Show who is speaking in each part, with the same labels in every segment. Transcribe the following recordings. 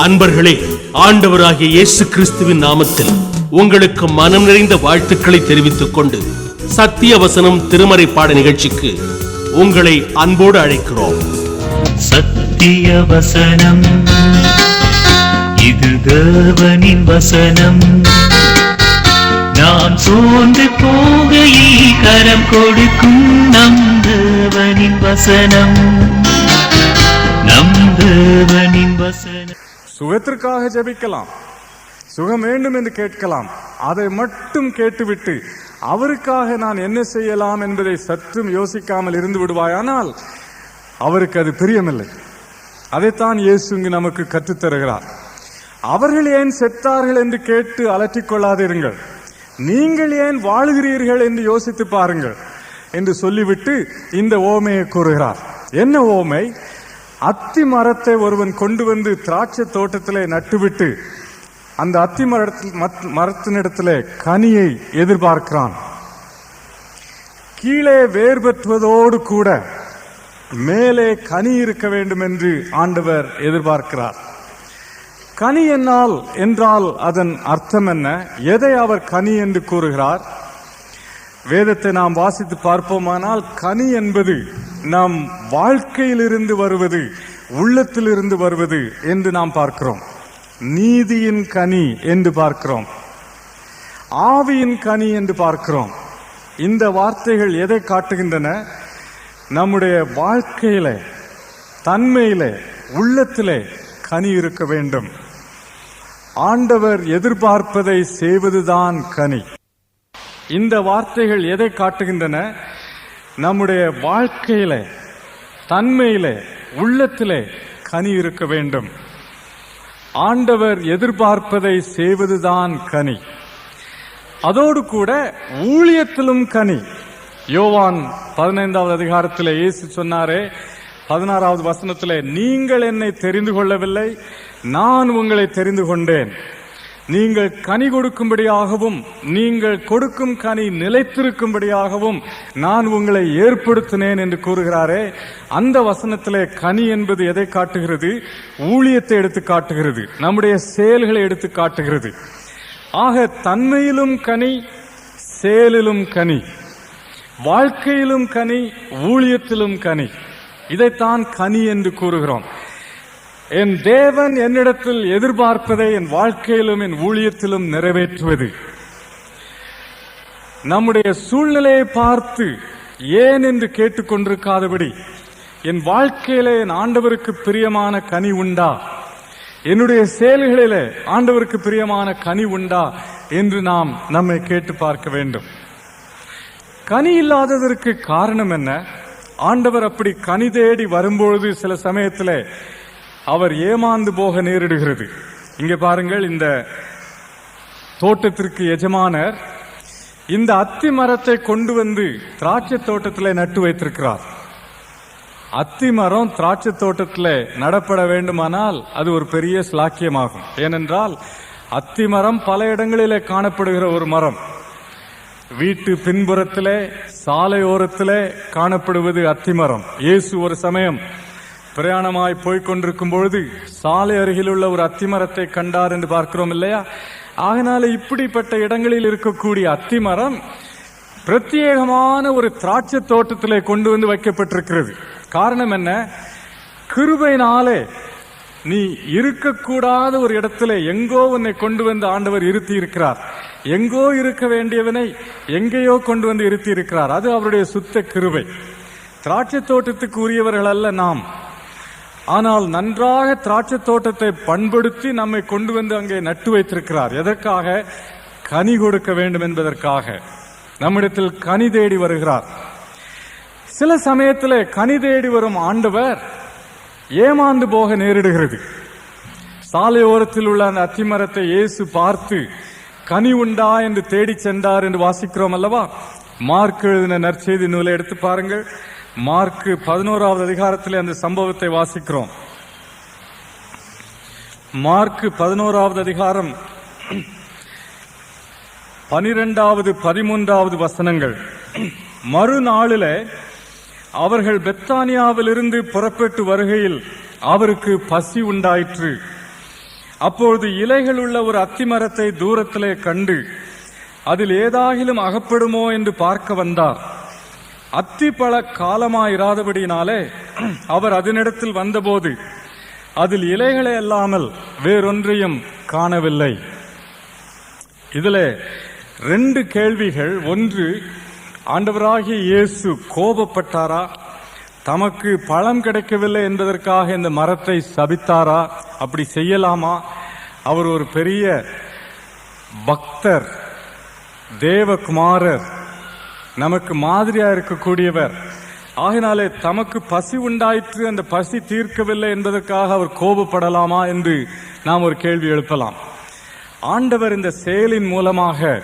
Speaker 1: அன்பர்களே, ஆண்டவராகிய இயேசு கிறிஸ்துவின் நாமத்தில் உங்களுக்கு மனம் நிறைந்த வாழ்த்துக்களை தெரிவித்துக் கொண்டு சத்திய வசனம் திருமறை பாட நிகழ்ச்சிக்கு உங்களை அன்போடு அழைக்கிறோம்.
Speaker 2: சத்திய வசனம், இது தேவனின் வசனம். நாம் சோர்ந்து போகையில் கரம் கொடுக்கும் நம் தேவனின் வசனம், நம் தேவனின் வசனம்.
Speaker 3: சுகத்திற்காக ஜெபிக்கலாம், சுகம் வேண்டும் என்று கேட்கலாம். அதை மட்டும் கேட்டுவிட்டு அவருக்காக நான் என்ன செய்யலாம் என்பதை சற்றும் யோசிக்காமல் இருந்து விடுவாயானால் அவருக்கு அது பிரியமில்லை. அதைத்தான் இயேசு இங்கு நமக்கு கற்றுத்தருகிறார். அவர்கள் ஏன் செத்தார்கள் என்று கேட்டு அலற்றிக் கொள்ளாதிருங்கள், நீங்கள் ஏன் வாழுகிறீர்கள் என்று யோசித்து பாருங்கள் என்று சொல்லிவிட்டு இந்த ஓமையை கூறுகிறார். என்ன ஓமை? அத்தி மரத்தை ஒருவன் கொண்டு வந்து திராட்சை தோட்டத்திலே நட்டுவிட்டு அந்த அத்தி மரத்தினிடத்திலே கனியை எதிர்பார்க்கிறான். கீழே வேர் பெற்றுவதோடு கூட மேலே கனி இருக்க வேண்டும் என்று ஆண்டவர் எதிர்பார்க்கிறார். கனி என்றால் அதன் அர்த்தம் என்ன? எதை அவர் கனி என்று கூறுகிறார்? வேதத்தை நாம் வாசித்து பார்ப்போமானால் கனி என்பது நம் வாழ்க்கையிலிருந்து வருவது, உள்ளத்திலிருந்து வருவது என்று நாம் பார்க்கிறோம். நீதியின் கனி என்று பார்க்கிறோம், ஆவியின் கனி என்று பார்க்கிறோம். இந்த வார்த்தைகள் எதை காட்டுகின்றன? நம்முடைய வாழ்க்கையில, தன்மையில, உள்ளத்திலே கனி இருக்க வேண்டும். ஆண்டவர் எதிர்பார்ப்பதை செய்வதுதான் கனி. இந்த வார்த்தைகள் எதை காட்டுகின்றன? நம்முடைய வாழ்க்கையில, தன்மையில, உள்ளத்திலே கனி இருக்க வேண்டும். ஆண்டவர் எதிர்பார்ப்பதை செய்வதுதான் கனி. அதோடு கூட ஊழியத்திலும் கனி. யோவான் 15வது அதிகாரத்திலே இயேசு சொன்னாரே, 16வது வசனத்திலே, நீங்கள் என்னை தெரிந்து கொள்ளவில்லை, நான் உங்களை தெரிந்து கொண்டேன். நீங்கள் கனி கொடுக்கும்படியாகவும் நீங்கள் கொடுக்கும் கனி நிலைத்திருக்கும்படியாகவும் நான் உங்களை ஏற்படுத்தினேன் என்று கூறுகிறாரே. அந்த வசனத்திலே கனி என்பது எதை காட்டுகிறது? ஊழியத்தை எடுத்து காட்டுகிறது, நம்முடைய செயல்களை எடுத்து காட்டுகிறது. ஆக தன்மையிலும் கனி, செயலிலும் கனி, வாழ்க்கையிலும் கனி, ஊழியத்திலும் கனி. இதைத்தான் கனி என்று கூறுகிறோம். என் தேவன் என்னிடத்தில் எதிர்பார்ப்பதை என் வாழ்க்கையிலும் என் ஊழியத்திலும் நிறைவேற்றுவது. நம்முடைய சூழ்நிலையை பார்த்து ஏன் என்று கேட்டுக்கொண்டிருக்காதபடி, என் வாழ்க்கையிலே என் ஆண்டவருக்கு பிரியமான கனி உண்டா, என்னுடைய செயல்களிலே ஆண்டவருக்கு பிரியமான கனி உண்டா என்று நாம் நம்மை கேட்டு பார்க்க வேண்டும். கனி இல்லாததற்கு காரணம் என்ன? ஆண்டவர் அப்படி கனி தேடி வரும்பொழுது சில சமயத்தில் அவர் ஏமாந்து போக நேரிடுகிறது. இங்கே பாருங்கள், இந்த தோட்டத்திற்கு எஜமானர் இந்த அத்தி மரத்தை கொண்டு வந்து திராட்சை தோட்டத்தில் நட்டு வைத்திருக்கிறார். அத்தி மரம் திராட்சை தோட்டத்தில் நடப்பட வேண்டுமானால் அது ஒரு பெரிய ஸ்லாக்கியமாகும். ஏனென்றால் அத்தி மரம் பல இடங்களிலே காணப்படுகிற ஒரு மரம். வீட்டு பின்புறத்திலே, சாலையோரத்திலே காணப்படுவது அத்தி மரம். இயேசு ஒரு சமயம் பிரயாணமாய் போய்கொண்டிருக்கும் பொழுது சாலை அருகில் உள்ள ஒரு அத்திமரத்தை கண்டார் என்று பார்க்கிறோம் இல்லையா? ஆகினால இப்படிப்பட்ட இடங்களில் இருக்கக்கூடிய அத்திமரம் பிரத்யேகமான ஒரு திராட்சை தோட்டத்திலே கொண்டு வந்து வைக்கப்பட்டிருக்கிறது. காரணம் என்ன? கிருபையினாலே நீ இருக்கக்கூடாத ஒரு இடத்துல எங்கோ உன்னை கொண்டு வந்து ஆண்டவர் இருத்தி இருக்கிறார். எங்கோ இருக்க வேண்டியவனை எங்கேயோ கொண்டு வந்து இருத்தி இருக்கிறார். அது அவருடைய சுத்த கிருபை. திராட்சை தோட்டத்துக்கு உரியவர்கள் அல்ல நாம். ஆனால் நன்றாக திராட்சை தோட்டத்தை பண்படுத்தி நம்மை கொண்டு வந்து அங்கே நட்டு வைத்திருக்கிறார். எதற்காக? கனி கொடுக்க வேண்டும் என்பதற்காக. நம்மிடத்தில் கனி தேடி வருகிறார். சில சமயத்தில் கனி தேடி வரும் ஆண்டவர் ஏமாந்து போக நேரிடுகிறது. சாலையோரத்தில் உள்ள அந்த அத்திமரத்தை இயேசு பார்த்து கனி உண்டா என்று தேடி சென்றார் என்று வாசிக்கிறோம் அல்லவா? மார்க் எழுதின நற்செய்தி நூலை எடுத்து பாருங்கள். மார்க் 11வது அதிகாரத்திலே அந்த சம்பவத்தை வாசிக்கிறோம். மார்க் 11வது அதிகாரம் 12வது 13வது வசனங்கள். மறுநாளிலே அவர்கள் பெத்தானியாவிலிருந்து புறப்பட்டு வருகையில் அவருக்கு பசி உண்டாயிற்று. அப்பொழுது இலைகள் உள்ள ஒரு அத்தி மரத்தை தூரத்திலே கண்டு அதில் ஏதாகிலும் அகப்படுமோ என்று பார்க்க வந்தார். அத்தி பழ காலமாயிராதபடியினாலே அவர் அதனிடத்தில் வந்தபோது அதில் இலைகளே அல்லாமல் வேறொன்றையும் காணவில்லை. இதிலே 2 கேள்விகள். ஒன்று, ஆண்டவராகிய இயேசு கோபப்பட்டாரா? தமக்கு பழம் கிடைக்கவில்லை என்பதற்காக இந்த மரத்தை சபித்தாரா? அப்படி செய்யலாமா? அவர் ஒரு பெரிய பக்தர், தேவகுமாரர், நமக்கு மாதிரியா இருக்கக்கூடியவர். ஆகினாலே தமக்கு பசி உண்டாயிற்று, அந்த பசி தீர்க்கவில்லை என்பதற்காக அவர் கோபப்படலாமா என்று நாம் ஒரு கேள்வி எழுப்பலாம். ஆண்டவர் இந்த செயலின் மூலமாக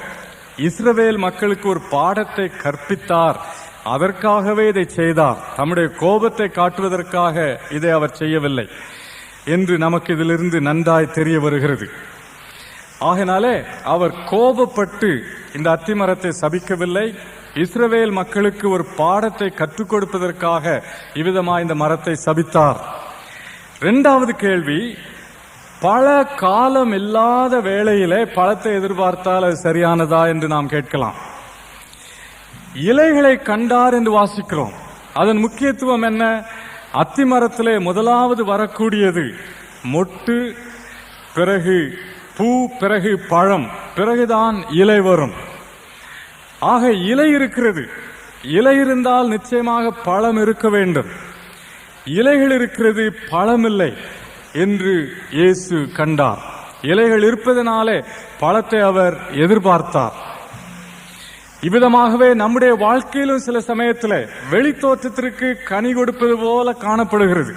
Speaker 3: இஸ்ரவேல் மக்களுக்கு ஒரு பாடத்தை கற்பித்தார். அதற்காகவே இதை செய்தார். தம்முடைய கோபத்தை காட்டுவதற்காக இதை அவர் செய்யவில்லை என்று நமக்கு இதிலிருந்து நன்றாய் தெரிய வருகிறது. ஆகினாலே அவர் கோபப்பட்டு இந்த அத்திமரத்தை சபிக்கவில்லை, இஸ்ரவேல் மக்களுக்கு ஒரு பாடத்தை கற்றுக் கொடுப்பதற்காக இவ்விதமாய் இந்த மரத்தை சபித்தார். 2வது கேள்வி, பல காலம் இல்லாத வேளையிலே பழத்தை எதிர்பார்த்தால் அது சரியானதா என்று நாம் கேட்கலாம். இலைகளை கண்டார் என்று வாசிக்கிறோம். அதன் முக்கியத்துவம் என்ன? அத்திமரத்திலே முதலாவது வரக்கூடியது மொட்டு, பிறகு பூ, பிறகு பழம், பிறகுதான் இலை வரும். ஆக இலை இருக்கிறது. இலை இருந்தால் நிச்சயமாக பழம் இருக்க வேண்டும். இலைகள் இருக்கிறது, பழம் இல்லை என்று இயேசு கண்டார். இலைகள் இருப்பதனாலே பழத்தை அவர் எதிர்பார்த்தார். இவ்விதமாகவே நம்முடைய வாழ்க்கையிலும் சில சமயத்தில் வெளி தோற்றத்திற்கு கனி கொடுப்பது போல காணப்படுகிறது.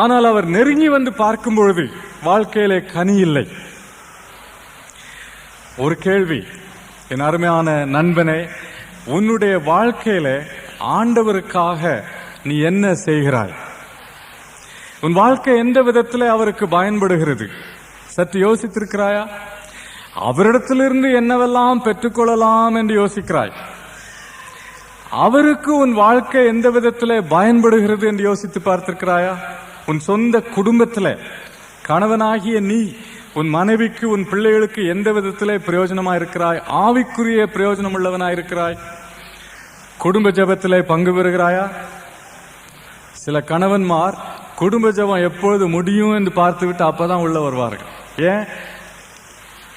Speaker 3: ஆனால் அவர் நெருங்கி வந்து பார்க்கும் பொழுது வாழ்க்கையிலே கனி இல்லை. ஒரு கேள்வி, என் அருமையான நண்பனே, உன்னுடைய வாழ்க்கையில ஆண்டவருக்காக நீ என்ன செய்கிறாய்? உன் வாழ்க்கை எந்த விதத்தில் அவருக்கு பயன்படுகிறது? சற்று யோசித்திருக்கிறாயா? அவரிடத்திலிருந்து என்னவெல்லாம் பெற்றுக்கொள்ளலாம் என்று யோசிக்கிறாய்? அவருக்கு உன் வாழ்க்கை எந்த விதத்தில் பயன்படுகிறது என்று யோசித்து பார்த்திருக்கிறாயா? உன் சொந்த குடும்பத்தில் கணவனாகிய நீ உன் மனைவிக்கு, உன் பிள்ளைகளுக்கு எந்த விதத்திலே பிரயோஜனமாக இருக்கிறாய்? ஆவிக்குரிய பிரயோஜனம் உள்ளவனாய் இருக்கிறாய்? குடும்ப ஜெபத்திலே பங்கு பெறுகிறாயா? சில கணவன்மார் குடும்ப ஜெபம் எப்பொழுது முடியும் என்று பார்த்துவிட்டு அப்பதான் உள்ள வருவார்கள். ஏன்?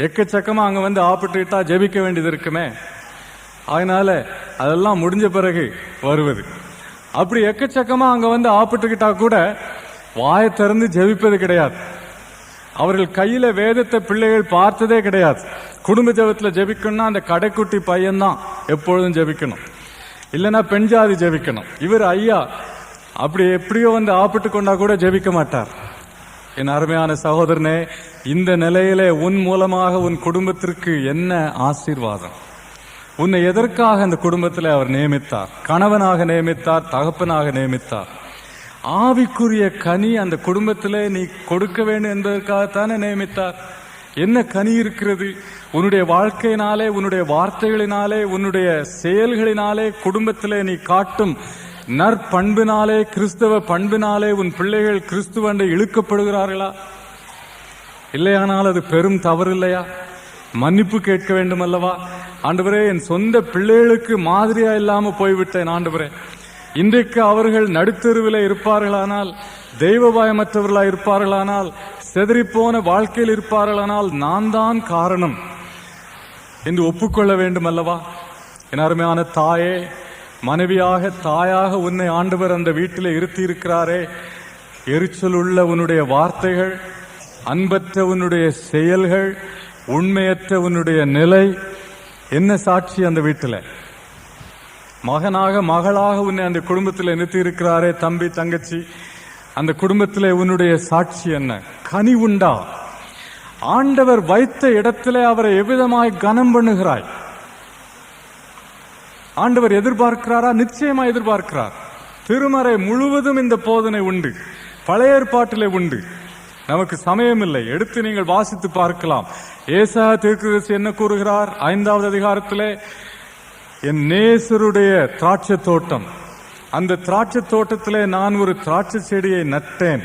Speaker 3: எக்கச்சக்கமா அங்க வந்து ஆப்பிட்டுக்கிட்டா ஜெபிக்க வேண்டியது இருக்குமே, அதனால அதெல்லாம் முடிஞ்ச பிறகு வருவது. அப்படி எக்கச்சக்கமா அங்க வந்து ஆப்பிட்டுக்கிட்டா கூட வாயை திறந்து ஜெபிப்பது கிடையாது. அவர்கள் கையில வேதத்தை பிள்ளைகள் பார்த்ததே கிடையாது. குடும்ப ஜெபத்தில் ஜெபிக்கணும்னா அந்த கடைக்குட்டி பையன்தான் எப்பொழுதும் ஜெபிக்கணும், இல்லைன்னா பெண் ஜாதி ஜெபிக்கணும். இவர் ஐயா அப்படி எப்படியோ வந்து ஆப்பிட்டு கொண்டா கூட ஜெபிக்க மாட்டார். என் அருமையான சகோதரனே, இந்த நிலையிலே உன் மூலமாக உன் குடும்பத்திற்கு என்ன ஆசீர்வாதம்? உன்னை எதற்காக அந்த குடும்பத்தில் அவர் நியமித்தார்? கணவனாக நியமித்தார், தகப்பனாக நியமித்தார். ஆவிக்குரிய கனி அந்த குடும்பத்திலே நீ கொடுக்க வேண்டும் என்பதற்காகத்தானே நியமித்தார். என்ன கனி இருக்கிறது? உன்னுடைய வாழ்க்கையினாலே, உன்னுடைய வார்த்தைகளினாலே, உன்னுடைய செயல்களினாலே, குடும்பத்திலே நீ காட்டும் நற்பண்பினாலே, கிறிஸ்தவ பண்பினாலே உன் பிள்ளைகள் கிறிஸ்துவண்டை இழுக்கப்படுகிறார்களா? இல்லையானால் அது பெரும் தவறு இல்லையா? மன்னிப்பு கேட்க வேண்டும் அல்லவா? ஆண்டவரே, என் சொந்த பிள்ளைகளுக்கு மாதிரியா இல்லாம போய்விட்டேன் ஆண்டவரே. இன்றைக்கு அவர்கள் நடுத்தெருவில் இருப்பார்களானால், தெய்வ பயமற்றவர்களாக இருப்பார்களானால், செதறிப்போன வாழ்க்கையில் இருப்பார்களானால் நான் தான் காரணம் என்று ஒப்புக்கொள்ள வேண்டும் அல்லவா? என் அருமையான தாயே, மனைவியாக, தாயாக உன்னை ஆண்டவர் அந்த வீட்டில் இருத்தி இருக்கிறாரே. எரிச்சல் உள்ள உன்னுடைய வார்த்தைகள், அன்பற்ற உன்னுடைய செயல்கள், உண்மையற்ற உன்னுடைய நிலை என்ன சாட்சி அந்த வீட்டில்? மகனாக, மகளாக உன்னை அந்த குடும்பத்தில் நிறுத்தி இருக்கிறாரே தம்பி, தங்கச்சி, அந்த குடும்பத்தில் உன்னுடைய சாட்சி என்ன? கனி உண்டா? ஆண்டவர் வைத்த இடத்திலே அவரை எவ்விதமாய் கனம் பண்ணுகிறாய்? ஆண்டவர் எதிர்பார்க்கிறாரா? நிச்சயமா எதிர்பார்க்கிறார். திருமறை முழுவதும் இந்த போதனை உண்டு, பழைய ஏற்பாட்டிலே உண்டு. நமக்கு சமயம் இல்லை, எடுத்து நீங்கள் வாசித்து பார்க்கலாம். ஏசாயா தீர்க்கதரிசி என்ன கூறுகிறார்? 5வது அதிகாரத்திலே, என் நேசருடைய திராட்சை தோட்டம், அந்த திராட்சை தோட்டத்திலே நான் ஒரு திராட்சை செடியை நட்டேன்,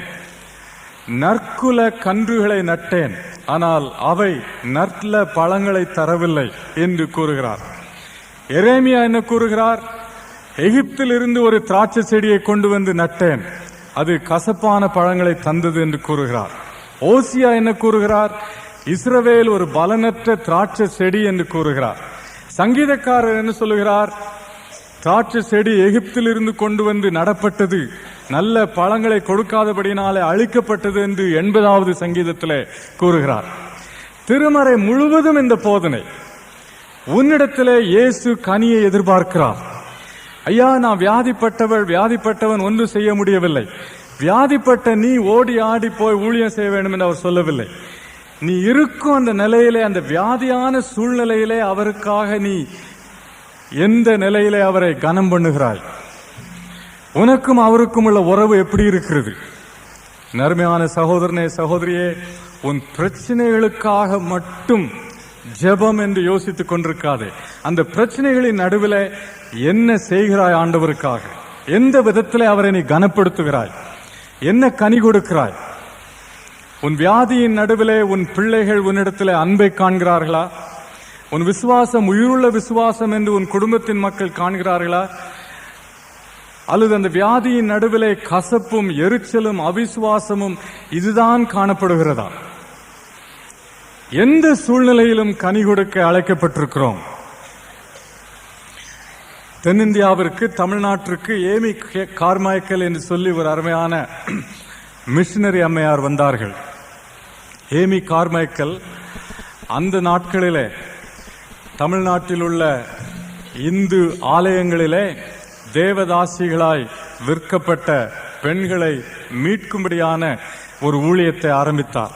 Speaker 3: நற்குல கன்றுகளை நட்டேன், ஆனால் அவை நல்ல பழங்களை தரவில்லை என்று கூறுகிறார். எரேமியா என்ன கூறுகிறார்? எகிப்தில் இருந்து ஒரு திராட்சை செடியை கொண்டு வந்து நட்டேன், அது கசப்பான பழங்களை தந்தது என்று கூறுகிறார். ஓசியா என்ன கூறுகிறார்? இஸ்ரவேல் ஒரு பலனற்ற திராட்சை செடி என்று கூறுகிறார். சங்கீதக்காரர் என்ன சொல்லுகிறார்? திராட்சை செடி எகிப்தில் இருந்து கொண்டு வந்து நடப்பட்டது, நல்ல பழங்களை கொடுக்காதபடினாலே அழிக்கப்பட்டது என்று 80வது சங்கீதத்திலே கூறுகிறார். திருமறை முழுவதும் இந்த போதனை. உன்னிடத்திலே இயேசு கனியை எதிர்பார்க்கிறார். ஐயா, நான் வியாதிப்பட்டவன் ஒன்றும் செய்ய முடியவில்லை, வியாதிப்பட்ட நீ ஓடி ஆடி போய் ஊழியம் செய்ய வேண்டும் என்று அவர் சொல்லவில்லை. நீ இருக்கும் அந்த நிலையிலே, அந்த வியாதியான சூழ்நிலையிலே அவருக்காக நீ எந்த நிலையிலே அவரை கனம் பண்ணுகிறாய்? உனக்கும் அவருக்கும் உள்ள உறவு எப்படி இருக்கிறது? நர்மையான சகோதரனே, சகோதரியே, உன் பிரச்சனைகளுக்காக மட்டும் ஜெபம் என்று யோசித்துக் கொண்டிருக்காதே. அந்த பிரச்சனைகளின் நடுவில் என்ன செய்கிறாய் ஆண்டவருக்காக? எந்த விதத்திலே அவரை நீ கனப்படுத்துகிறாய்? என்ன கனி கொடுக்கிறாய்? உன் வியாதியின் நடுவிலே உன் பிள்ளைகள் உன்னிடத்திலே அன்பை காண்கிறார்களா? உன் விசுவாசம் உயிருள்ள விசுவாசம் என்று உன் குடும்பத்தின் மக்கள் காண்கிறார்களா? அல்லது அந்த வியாதியின் நடுவிலே கசப்பும் எரிச்சலும் அவிசுவாசமும் இதுதான் காணப்படுகிறதா? எந்த சூழ்நிலையிலும் கனி கொடுக்க அழைக்கப்பட்டிருக்கிறோம். தென்னிந்தியாவிற்கு, தமிழ்நாட்டிற்கு ஏமி கார்மைக்கேல் என்று சொல்லி ஒரு அருமையான மிஷனரி அம்மையார் வந்தார்கள். ஏமி கார்மைக்கேல் அந்த நாட்களிலே தமிழ்நாட்டில் உள்ள இந்து ஆலயங்களிலே தேவதாசிகளாய் விற்கப்பட்ட பெண்களை மீட்கும்படியான ஒரு ஊழியத்தை ஆரம்பித்தார்.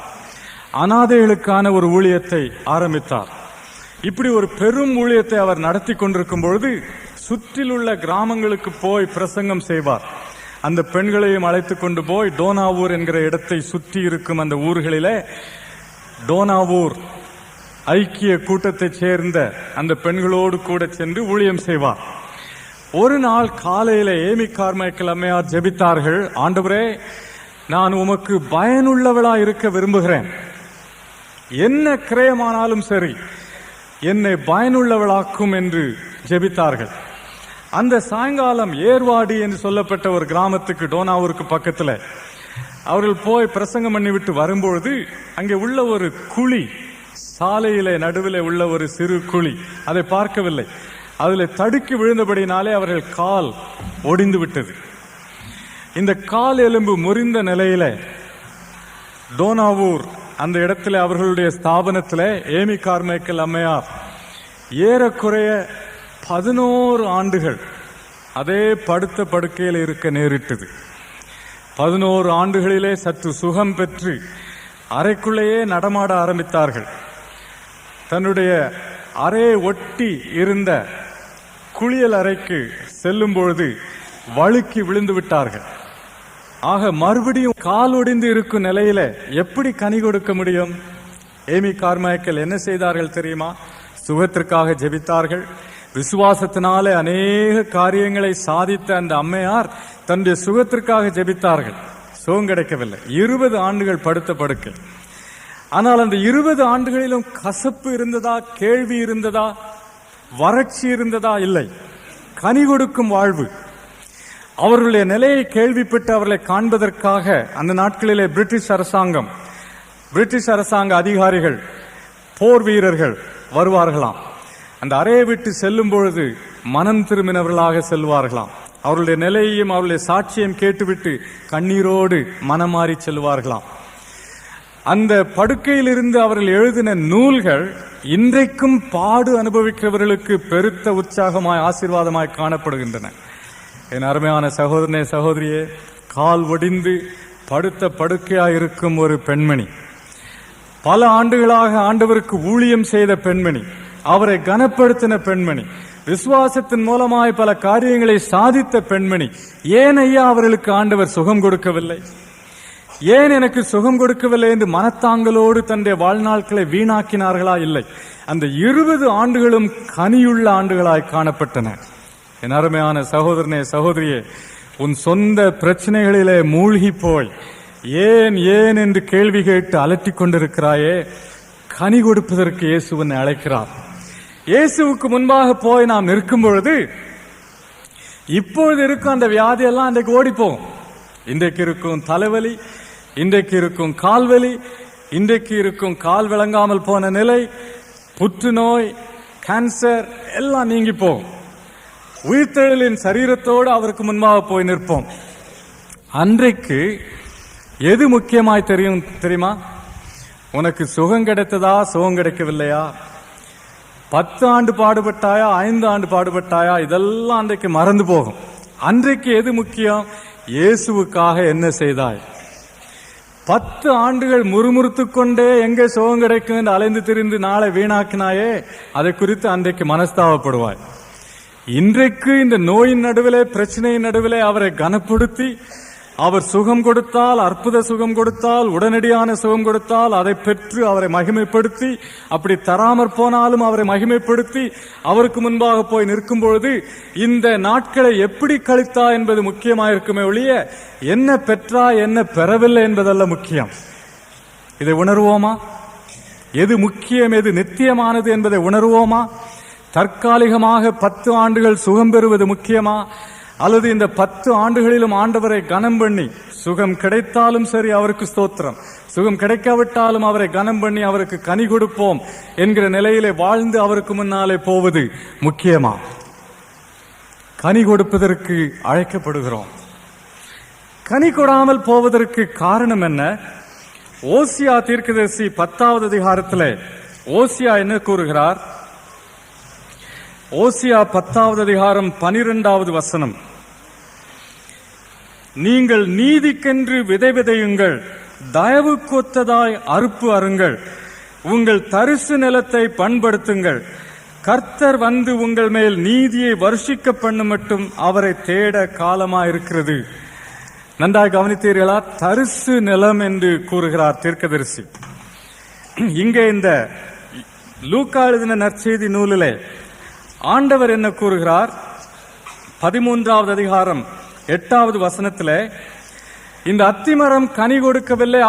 Speaker 3: அனாதைகளுக்கான ஒரு ஊழியத்தை ஆரம்பித்தார். இப்படி ஒரு பெரும் ஊழியத்தை அவர் நடத்தி கொண்டிருக்கும் பொழுது சுற்றிலுள்ள கிராமங்களுக்கு போய் பிரசங்கம் செய்வார். அந்த பெண்களையும் அழைத்துக் கொண்டு போய் டோனாவூர் என்கிற இடத்தை சுற்றி இருக்கும் அந்த ஊர்களிலே டோனாவூர் ஐக்கிய கூட்டத்தைச் சேர்ந்த அந்த பெண்களோடு கூட சென்று ஊழியம் செய்வார். ஒரு நாள் காலையில ஏமி கார்மைக்கேல் அம்மையார் ஜெபித்தார்கள். ஆண்டவரே, நான் உமக்கு பயனுள்ளவளா இருக்க விரும்புகிறேன், என்ன கிரயமானாலும் சரி என்னை பயனுள்ளவளாக்கும் என்று ஜெபித்தார்கள். அந்த சாயங்காலம் ஏர்வாடி என்று சொல்லப்பட்ட ஒரு கிராமத்துக்கு, டோனாவூருக்கு பக்கத்தில் அவர்கள் போய் பிரசங்கம் பண்ணிவிட்டு வரும்பொழுது அங்கே உள்ள ஒரு குழி, சாலையிலே நடுவில் உள்ள ஒரு சிறு குழி, அதை பார்க்கவில்லை. அதில் தடுக்கி விழுந்தபடினாலே அவர்கள் கால் ஒடிந்து விட்டது. இந்த கால் எலும்பு முறிந்த நிலையில டோனாவூர் அந்த இடத்துல அவர்களுடைய ஸ்தாபனத்தில் ஏமி கார்மைக்கேல் அம்மையார் ஏறக்குறைய 11 ஆண்டுகள் அதே படுத்த படுக்கையில் இருக்க நேரிட்டது. 11 ஆண்டுகளிலே சற்று சுகம் பெற்று அறைக்குள்ளேயே நடமாட ஆரம்பித்தார்கள். தன்னுடைய அறையை ஒட்டி இருந்த குளியல் அறைக்கு செல்லும் பொழுது வழுக்கி விழுந்து விட்டார்கள். ஆக மறுபடியும் கால் ஒடிந்து இருக்கும் நிலையில எப்படி கனி கொடுக்க முடியும்? ஏமி கார்மைக்கேல் என்ன செய்தார்கள் தெரியுமா? சுகத்திற்காக ஜெபித்தார்கள். விசுவாசத்தினாலே அநேக காரியங்களை சாதித்த அந்த அம்மையார் தன்னுடைய சுகத்திற்காக ஜெபித்தார்கள். சுகம் கிடைக்கவில்லை. 20 ஆண்டுகள் படுத்த படுக்கை. ஆனால் அந்த 20 ஆண்டுகளிலும் கசப்பு இருந்ததா? கேள்வி இருந்ததா? வறட்சி இருந்ததா? இல்லை. கனி கொடுக்கும் வாழ்வு. அவர்களுடைய நிலையை கேள்விப்பட்டு அவர்களை காண்பதற்காக அந்த நாட்களிலே பிரிட்டிஷ் அரசாங்க அதிகாரிகள், போர் வீரர்கள் வருவார்களாம். அந்த அறையை விட்டு செல்லும் பொழுது மனம் திரும்பினவர்களாக செல்வார்களாம். அவருடைய நிலையையும் அவருடைய சாட்சியம் கேட்டுவிட்டு கண்ணீரோடு மனம் மாறி செல்வார்களாம். அந்த படுக்கையில் இருந்து அவர்கள் எழுதின நூல்கள் இன்றைக்கும் பாடு அனுபவிக்கிறவர்களுக்கு பெருத்த உற்சாகமாய் ஆசீர்வாதமாய் காணப்படுகின்றன. என் அருமையான சகோதரனே, சகோதரியே, கால் ஒடிந்து படுத்த படுக்கையாய் இருக்கும் ஒரு பெண்மணி, பல ஆண்டுகளாக ஆண்டவருக்கு ஊழியம் செய்த பெண்மணி, அவரை கனப்படுத்தின பெண்மணி, விசுவாசத்தின் மூலமாய் பல காரியங்களை சாதித்த பெண்மணி, ஏன் ஐயா அவர்களுக்கு ஆண்டவர் சுகம் கொடுக்கவில்லை? ஏன் எனக்கு சுகம் கொடுக்கவில்லை என்று மனத்தாங்களோடு தன்னுடைய வாழ்நாட்களை வீணாக்கினார்களா? இல்லை. அந்த 20 ஆண்டுகளும் கனியுள்ள ஆண்டுகளாய் காணப்பட்டன. என் அருமையான சகோதரனே, சகோதரியே, உன் சொந்த பிரச்சனைகளிலே மூழ்கி போய் ஏன் ஏன் என்று கேள்வி கேட்டு அலட்டிக் கொண்டிருக்கிறாயே, கனி கொடுப்பதற்கு இயேசு உன்னை அழைக்கிறார். இயேசுவுக்கு முன்பாக போய் நாம் நிற்கும் பொழுது இப்பொழுது இருக்கும் அந்த வியாதியெல்லாம் அன்றைக்கு ஓடிப்போம். இன்றைக்கு இருக்கும் தலைவலி, இன்றைக்கு இருக்கும் கால்வலி, இன்றைக்கு இருக்கும் கால் விளங்காமல் போன நிலை, புற்றுநோய், கேன்சர் எல்லாம் நீங்கி போகும். உயிர்த்தெழுதலின் சரீரத்தோடு அவருக்கு முன்பாக போய் நிற்போம். அன்றைக்கு எது முக்கியமாய் தெரியுமா? உனக்கு சுகம் கிடைத்ததா, சுகம் கிடைக்கவில்லையா, 10 ஆண்டு பாடுபட்டாயா, 5 ஆண்டு பாடுபட்டாயா, இதெல்லாம் அன்றைக்கு மறந்து போகும். அன்றைக்கு எது முக்கியம்? இயேசுவுக்காக என்ன செய்தாய்? 10 ஆண்டுகள் முறுமுறுத்துக் கொண்டே எங்கே சுகம் கிடைக்கும் என்று அலைந்து திரிந்து நாளை வீணாக்கினாயே, அதை குறித்து அன்றைக்கு மனஸ்தாபப்படுவாய். இன்றைக்கு இந்த நோயின் நடுவிலே, பிரச்சனையின் நடுவிலே அவரை கனப்படுத்தி, அவர் சுகம் கொடுத்தால், அற்புத சுகம் கொடுத்தால், உடனடியான சுகம் கொடுத்தால் அதை பெற்று அவரை மகிமைப்படுத்தி, அப்படி தராமற் போனாலும் அவரை மகிமைப்படுத்தி அவருக்கு முன்பாக போய் நிற்கும் பொழுது இந்த நாட்களை எப்படி கழித்தா என்பது முக்கியமாயிருக்குமே ஒழிய என்ன பெற்றா என்ன பெறவில்லை என்பதல்ல முக்கியம். இதை உணர்வோமா? எது முக்கியம், எது நித்தியமானது என்பதை உணர்வோமா? தற்காலிகமாக 10 ஆண்டுகள் சுகம் பெறுவது முக்கியமா, அல்லது இந்த 10 ஆண்டுகளிலும் ஆண்டவரை கனம் பண்ணி, சுகம் கிடைத்தாலும் சரி அவருக்கு ஸ்தோத்திரம், சுகம் கிடைக்காவிட்டாலும் அவரை கனம் பண்ணி அவருக்கு கனி கொடுப்போம் என்கிற நிலையிலே வாழ்ந்து அவருக்கு முன்னாலே போவது முக்கியமா? கனி கொடுப்பதற்கு அழைக்கப்படுகிறோம். கனி கொடாமல் போவதற்கு காரணம் என்ன? ஓசியா தீர்க்கதரிசி 10வது அதிகாரத்திலே ஓசியா என்ன கூறுகிறார்? ஓசியா 10வது அதிகாரம் 12வது வசனம். நீங்கள் நீதிக்கென்று விதை விதையுங்கள், தயவுக்கொத்ததாய் அறுப்பு அருங்கள், உங்கள் தரிசு நிலத்தை பண்படுத்துங்கள், கர்த்தர் வந்து உங்கள் மேல் நீதியை வருஷிக்க பண்ண மட்டும் அவரை தேட காலமாயிருக்கிறது. நன்றாக கவனித்தீர்களா? தரிசு நிலம் என்று கூறுகிறார் தீர்க்கதரிசி. இங்கே இந்த லூக்கா எழுதின நற்செய்தி நூலிலே ஆண்டவர் என்ன கூறுகிறார்? 13வது அதிகாரம் 8வது வசனத்திலே, இந்த அத்திமரம் கனி கொடுக்கவில்லை,